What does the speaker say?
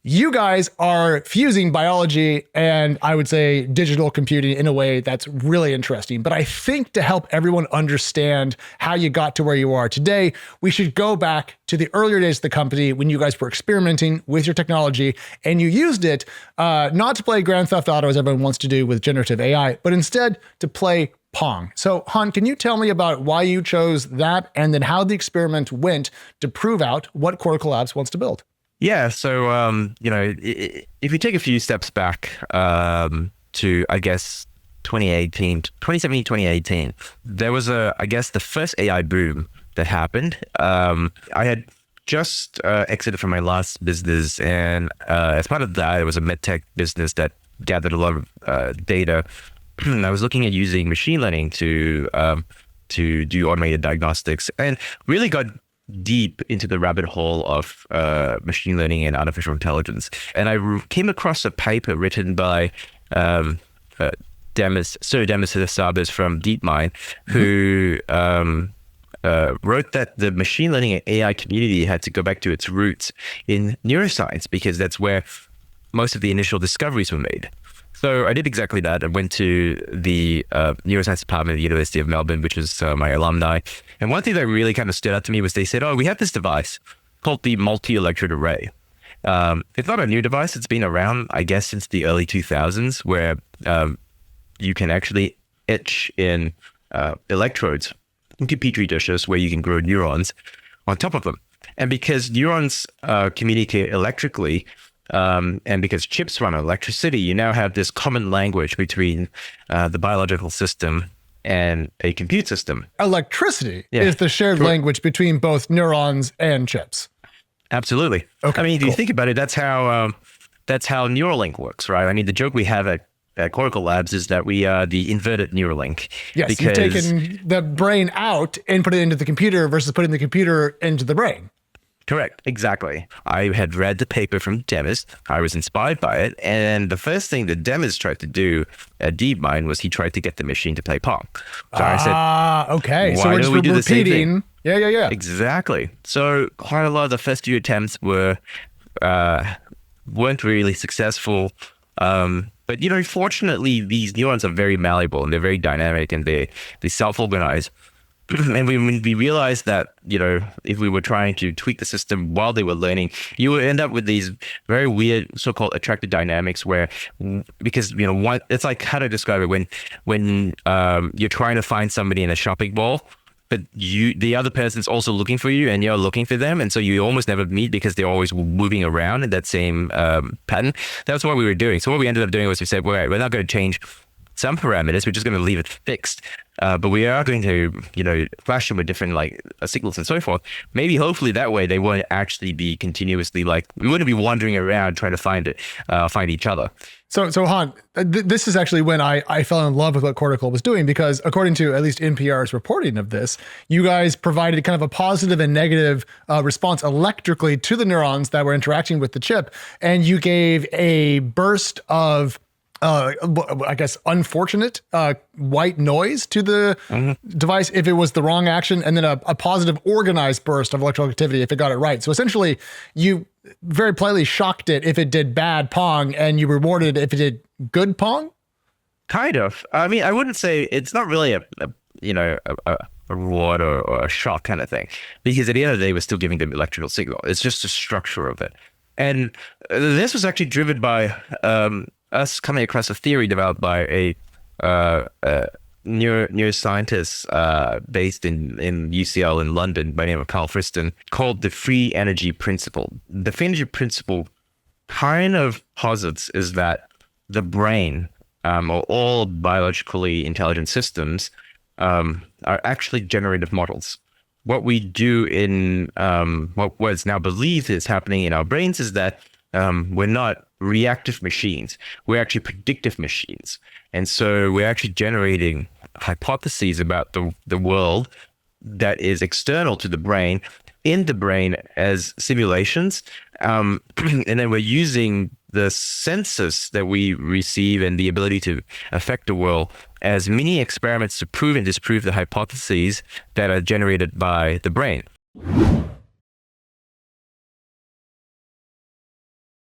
You guys are fusing biology and I would say digital computing in a way that's really interesting. But I think to help everyone understand how you got to where you are today, we should go back to the earlier days of the company when you guys were experimenting with your technology and you used it not to play Grand Theft Auto as everyone wants to do with generative AI, but instead to play Pong. So Han, can you tell me about why you chose that and then how the experiment went to prove out what Cortical Labs wants to build? Yeah, so if you take a few steps back to, I guess, 2017, 2018, there was the first AI boom that happened. I had just exited from my last business, and as part of that, it was a medtech business that gathered a lot of data. I was looking at using machine learning to do automated diagnostics, and really got deep into the rabbit hole of machine learning and artificial intelligence. And I came across a paper written by Sir Demis Hassabis from DeepMind, who wrote that the machine learning and AI community had to go back to its roots in neuroscience, because that's where most of the initial discoveries were made. So I did exactly that. I went to the neuroscience department at the University of Melbourne, which is my alumni. And one thing that really kind of stood out to me was they said, oh, we have this device called the multi-electrode array. It's not a new device. It's been around, I guess, since the early 2000s, where you can actually etch in electrodes into petri dishes where you can grow neurons on top of them. And because neurons communicate electrically, and because chips run on electricity, you now have this common language between the biological system and a compute system. Electricity is the shared language between both neurons and chips. Absolutely. Okay, I mean, if you think about it, that's how Neuralink works, right? I mean, the joke we have at Cortical Labs is that we are the inverted Neuralink. Yes, you've taken the brain out and put it into the computer versus putting the computer into the brain. Correct. Exactly. I had read the paper from Demis. I was inspired by it. And the first thing that Demis tried to do at DeepMind was he tried to get the machine to play Pong. So I said, okay. Why So we're don't just we do the same thing? Yeah. Exactly. So quite a lot of the first few attempts weren't really successful. But, fortunately, these neurons are very malleable and they're very dynamic and they self-organize. And we realized that, if we were trying to tweak the system while they were learning, you would end up with these very weird so-called attractive dynamics where, because, it's like, how to describe it, when you're trying to find somebody in a shopping mall, but the other person's also looking for you and you're looking for them. And so you almost never meet because they're always moving around in that same pattern. That's what we were doing. So what we ended up doing was we said, well, we're not going to change some parameters, we're just going to leave it fixed. But we are going to, flash them with different signals and so forth. Maybe hopefully that way they won't actually be continuously we wouldn't be wandering around trying to find each other. So Han, this is actually when I fell in love with what Cortical was doing, because according to at least NPR's reporting of this, you guys provided kind of a positive and negative response electrically to the neurons that were interacting with the chip. And you gave a burst of I guess, unfortunate white noise to the device if it was the wrong action, and then a positive organized burst of electrical activity if it got it right. So essentially, you very politely shocked it if it did bad Pong, and you rewarded it if it did good Pong? Kind of. I mean, I wouldn't say it's not really a reward or a shock kind of thing, because at the end of the day, we're still giving them electrical signal. It's just the structure of it. And this was actually driven by us coming across a theory developed by a neuroscientist based in UCL in London by the name of Karl Friston, called the free energy principle. The free energy principle kind of posits is that the brain, or all biologically intelligent systems, are actually generative models. What we do in what is now believed is happening in our brains is that we're not reactive machines. We're actually predictive machines. And so we're actually generating hypotheses about the world that is external to the brain, in the brain as simulations. And then we're using the senses that we receive and the ability to affect the world as mini experiments to prove and disprove the hypotheses that are generated by the brain.